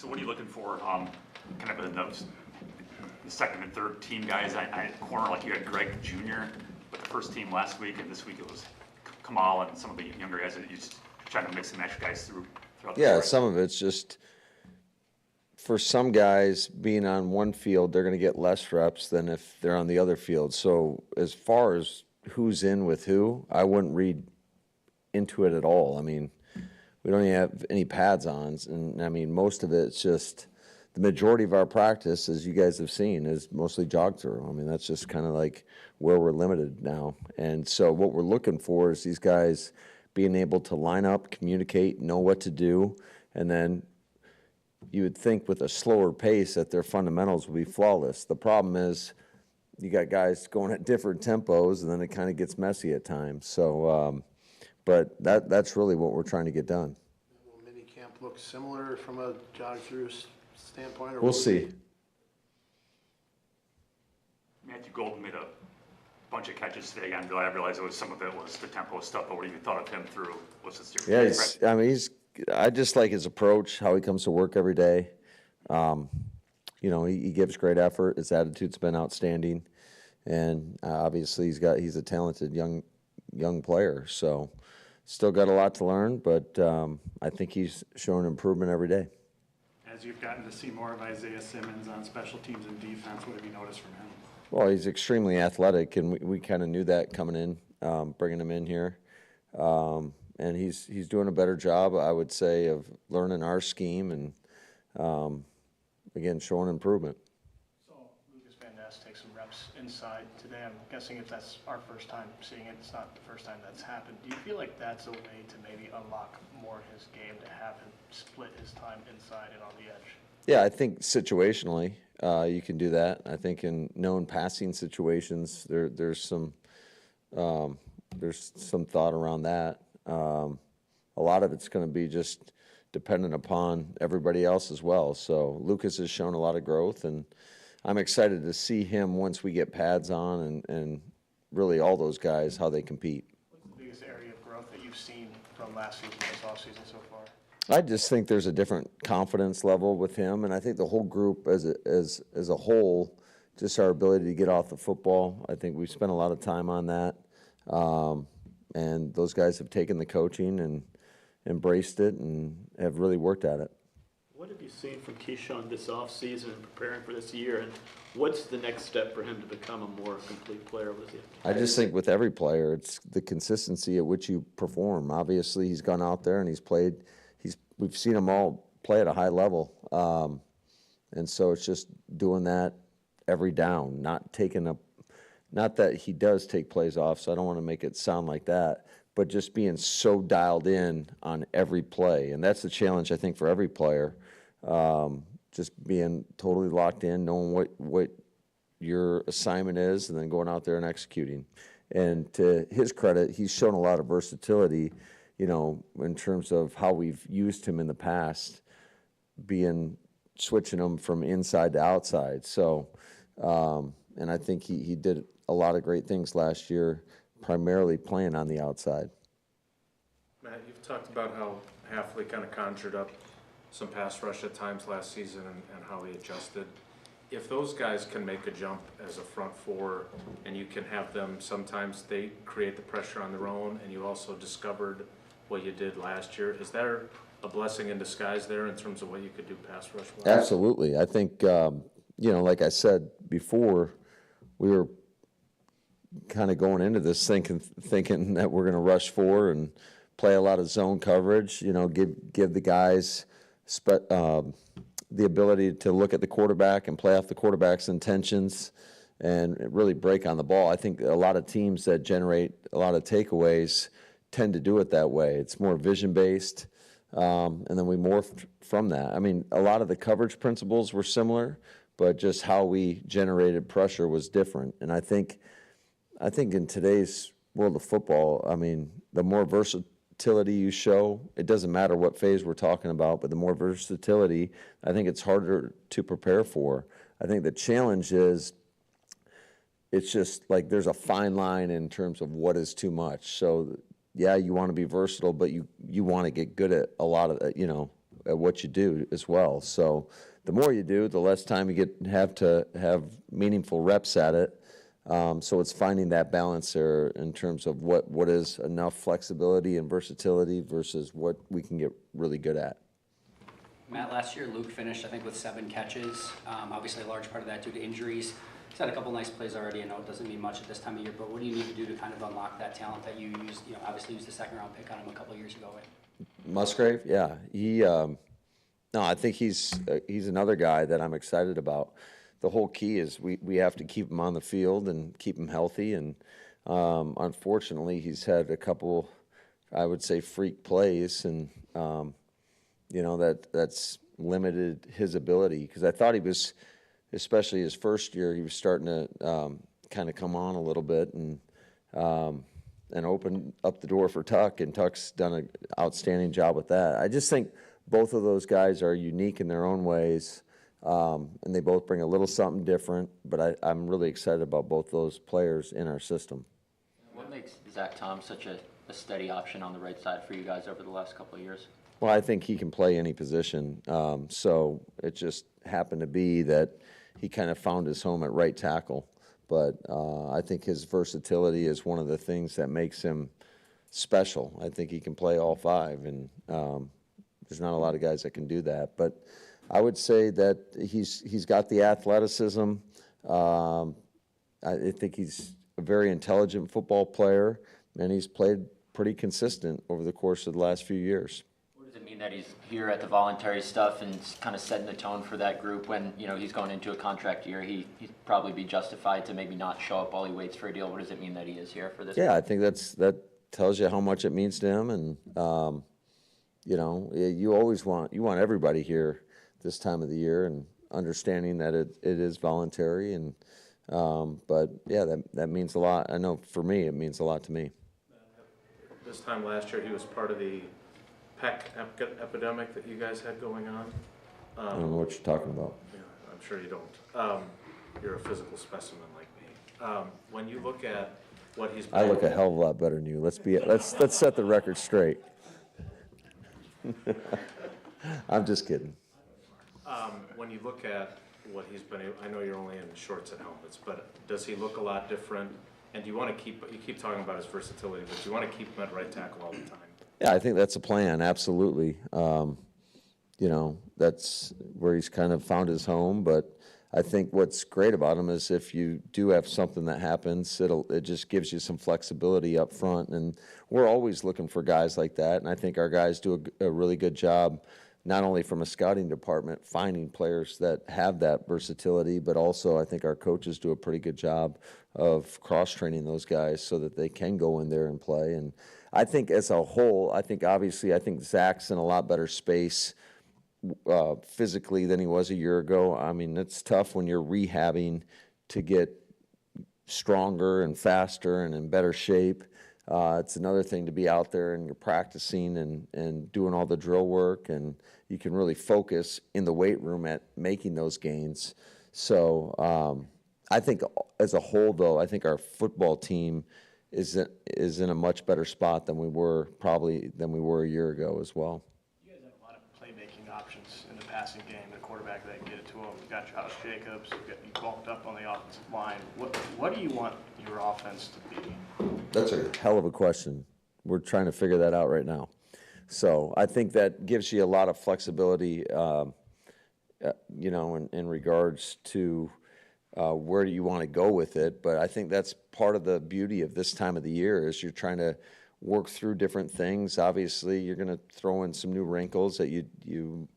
So what are you looking for, kind of in those, the second and third team guys? I corner, like you had Greg Jr. with the first team last week, and this week it was Kamal and some of the younger guys that you just trying to mix and match guys throughout the Yeah, course. some of it's just, for some guys, being on one field, they're going to get less reps than if they're on the other field. So as far as who's in with who, I wouldn't read into it at all. I mean, we don't even have any pads on, and I mean, most of it's just, the majority of our practice, as you guys have seen, is mostly jog through. I mean, that's just kind of like where we're limited now. And so what we're looking for is these guys being able to line up, communicate, know what to do, and then you would think with a slower pace that their fundamentals will be flawless. The problem is you got guys going at different tempos, and then it kind of gets messy at times. So, but that's really what we're trying to get done. Will minicamp look similar from a jog-through standpoint? Or We'll see. Matthew Golden made a bunch of catches today. I realized some of it was the tempo stuff, but what do you thought of him through? What's his series? Yeah, I just like his approach, how he comes to work every day. You know, he gives great effort. His attitude's been outstanding, and obviously he's a talented young player. So still got a lot to learn, but I think he's showing improvement every day. As you've gotten to see more of Isaiah Simmons on special teams and defense, what have you noticed from him? Well, he's extremely athletic, and we kind of knew that coming in, bringing him in here. And he's doing a better job, I would say, of learning our scheme and, again, showing improvement. So Lucas Van Ness takes some reps inside today. I'm guessing if that's our first time seeing it, it's not the first time that's happened. Do you feel like that's a way to maybe unlock more of his game, to have him split his time inside and on the edge? Yeah, I think situationally you can do that. I think in known passing situations, there's some thought around that. A lot of it's going to be just dependent upon everybody else as well. So Lucas has shown a lot of growth, and I'm excited to see him once we get pads on and really all those guys, how they compete. What's the biggest area of growth that you've seen from last season to this offseason so far? I just think there's a different confidence level with him, and I think the whole group as a whole, just our ability to get off the football. I think we've spent a lot of time on that, and those guys have taken the coaching and embraced it and have really worked at it. What have you seen from Keyshawn this offseason and preparing for this year, and what's the next step for him to become a more complete player? I just think with every player, it's the consistency at which you perform. Obviously, he's gone out there and he's played. We've seen them all play at a high level, and so it's just doing that every down, not that he does take plays off, so I don't want to make it sound like that, but just being so dialed in on every play, and that's the challenge, I think, for every player, just being totally locked in, knowing what your assignment is, and then going out there and executing. And to his credit, he's shown a lot of versatility, you know, in terms of how we've used him in the past, switching him from inside to outside. So, and I think he did a lot of great things last year, primarily playing on the outside. Matt, you've talked about how Hafley kind of conjured up some pass rush at times last season and how he adjusted. If those guys can make a jump as a front four, and you can have them, sometimes they create the pressure on their own, and you also discovered what you did last year. Is there a blessing in disguise there in terms of what you could do pass rush-wise? Absolutely. I think, you know, like I said before, we were kind of going into this thinking that we're going to rush four and play a lot of zone coverage, you know, give the guys the ability to look at the quarterback and play off the quarterback's intentions and really break on the ball. I think a lot of teams that generate a lot of takeaways tend to do it that way. It's more vision-based, and then we morphed from that. I mean, a lot of the coverage principles were similar, but just how we generated pressure was different. And I think in today's world of football, I mean, the more versatility you show, it doesn't matter what phase we're talking about, but the more versatility, I think it's harder to prepare for. I think the challenge is it's just like there's a fine line in terms of what is too much. So, yeah, you want to be versatile, but you want to get good at a lot of, you know, at what you do as well. So the more you do, the less time you have to have meaningful reps at it. So it's finding that balance there in terms of what is enough flexibility and versatility versus what we can get really good at. Matt, last year Luke finished, I think, with 7 catches. Obviously, a large part of that due to injuries. He's had a couple nice plays already. I know it doesn't mean much at this time of year, but what do you need to do to kind of unlock that talent that you used? Obviously used the 2nd-round pick on him a couple of years ago. Musgrave, yeah, no, I think he's another guy that I'm excited about. The whole key is we have to keep him on the field and keep him healthy. And unfortunately, he's had a couple, I would say, freak plays, and that's limited his ability. Because I thought he was, especially his first year, he was starting to kind of come on a little bit and open up the door for Tuck, and Tuck's done an outstanding job with that. I just think both of those guys are unique in their own ways, and they both bring a little something different, but I'm really excited about both those players in our system. What makes Zach Tom such a steady option on the right side for you guys over the last couple of years? Well, I think he can play any position, so it just happened to be that he kind of found his home at right tackle. But I think his versatility is one of the things that makes him special. I think he can play all 5, and there's not a lot of guys that can do that. But I would say that he's got the athleticism. I think he's a very intelligent football player, and he's played pretty consistent over the course of the last few years. What does it mean that he's here at the voluntary stuff and kind of setting the tone for that group when, he's going into a contract year? He'd probably be justified to maybe not show up while he waits for a deal. What does it mean that he is here for this? Yeah, I think that tells you how much it means to him. And, you always want everybody here this time of the year, and understanding that it is voluntary. And but, yeah, that means a lot. I know for me, it means a lot to me. This time last year, he was part of the peck epidemic that you guys had going on. I don't know what you're talking about. Yeah, I'm sure you don't. You're a physical specimen like me. When you look at what he's been, I look a hell of a lot better than you. Let's set the record straight. I'm just kidding. when you look at what he's been, I know you're only in shorts and helmets, but does he look a lot different? And do you want to you keep talking about his versatility, but do you want to keep him at right tackle all the time? Yeah, I think that's a plan, absolutely. That's where he's kind of found his home, but I think what's great about him is if you do have something that happens, it just gives you some flexibility up front, and we're always looking for guys like that, and I think our guys do a really good job, not only from a scouting department, finding players that have that versatility, but also I think our coaches do a pretty good job of cross-training those guys so that they can go in there and play. And I think as a whole, I think Zach's in a lot better space physically than he was a year ago. I mean, it's tough when you're rehabbing to get stronger and faster and in better shape. It's another thing to be out there and you're practicing and doing all the drill work, and you can really focus in the weight room at making those gains. So I think as a whole, though, I think our football team is in a much better spot than we were a year ago as well. You guys have a lot of playmaking options in the passing game. The quarterback that can get it to him. You've got Josh Jacobs. You bulked up on the offensive line. What do you want your offense to be? That's a hell of a question. We're trying to figure that out right now. So I think that gives you a lot of flexibility, in regards to where do you want to go with it. But I think that's part of the beauty of this time of the year is you're trying to work through different things. Obviously, you're going to throw in some new wrinkles that you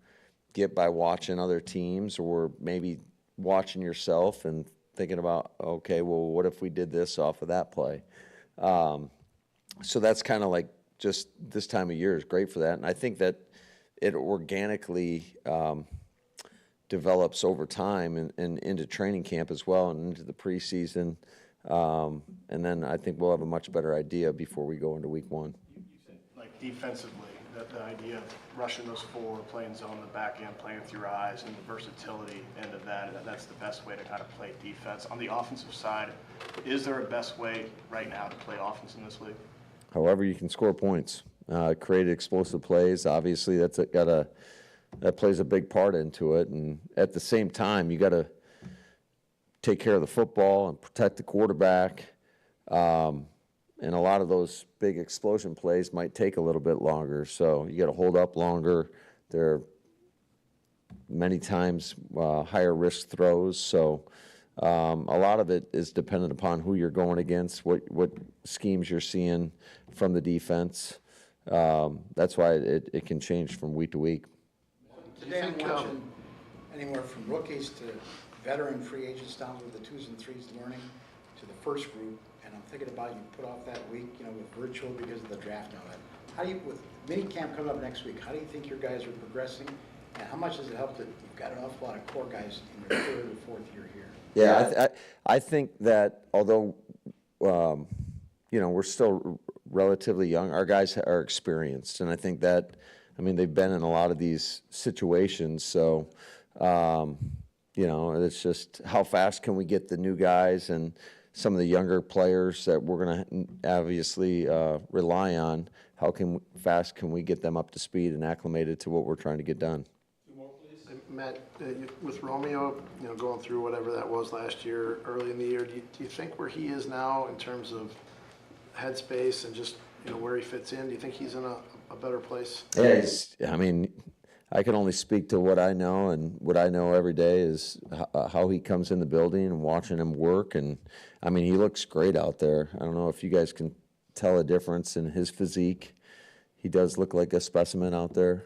get by watching other teams or maybe watching yourself and thinking about, okay, well, what if we did this off of that play? So that's kind of like just this time of year is great for that. And I think that it organically develops over time and into training camp as well and into the preseason. And then I think we'll have a much better idea before we go into week one. You said, like, defensively, the idea of rushing those forward, playing zone in the back end, playing with your eyes, and the versatility end of that's the best way to kind of play defense. On the offensive side, is there a best way right now to play offense in this league? However you can score points, create explosive plays. Obviously, that's got to that plays a big part into it. And at the same time, you got to take care of the football and protect the quarterback. And a lot of those big explosion plays might take a little bit longer. So you got to hold up longer. They're many times higher risk throws. So a lot of it is dependent upon who you're going against, what schemes you're seeing from the defense. That's why it can change from week to week. Today I'm watching anywhere from rookies to veteran free agents down with the 2s and 3s learning to the first group. And I'm thinking about you put off that week, with virtual because of the draft and all that. How do you, with mini camp coming up next week, how do you think your guys are progressing? And how much does it help that you've got an awful lot of core guys in their 3rd or 4th year here? Yeah, I think that although, we're still relatively young, our guys are experienced. And I think that, they've been in a lot of these situations. So, it's just how fast can we get the new guys and some of the younger players that we're going to obviously rely on, fast can we get them up to speed and acclimated to what we're trying to get done? Matt, with Romeo, going through whatever that was last year, early in the year, do you think where he is now in terms of headspace and just, where he fits in, do you think he's in a better place? Yeah, I can only speak to what I know, and what I know every day is how he comes in the building and watching him work. And he looks great out there. I don't know if you guys can tell a difference in his physique. He does look like a specimen out there.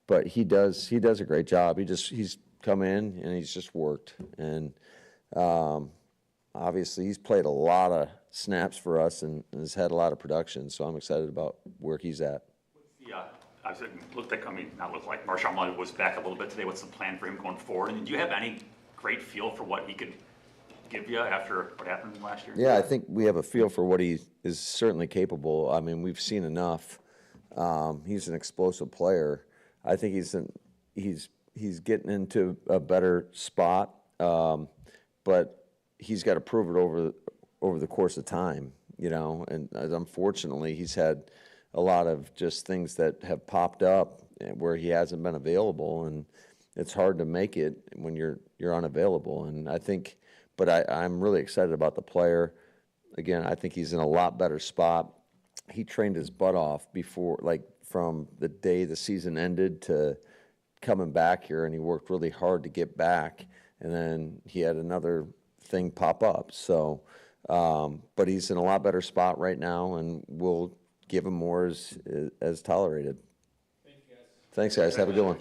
But he does a great job. He's come in and he's just worked. And obviously he's played a lot of snaps for us and has had a lot of production. So I'm excited about where he's at. Yeah, it looked like, not looked like, Marshawn Lynch was back a little bit today. What's the plan for him going forward? And do you have any great feel for what he could give you after what happened last year? Yeah, I think we have a feel for what he is certainly capable. We've seen enough. He's an explosive player. I think he's getting into a better spot, but he's got to prove it over the course of time, And unfortunately, he's had a lot of just things that have popped up where he hasn't been available, and it's hard to make it when you're unavailable. And I'm really excited about the player. Again, I think he's in a lot better spot. He trained his butt off before, from the day the season ended to coming back here, and he worked really hard to get back, and then he had another thing pop up. So, but he's in a lot better spot right now, and we'll give him more as tolerated. Thanks, guys. Have a good one.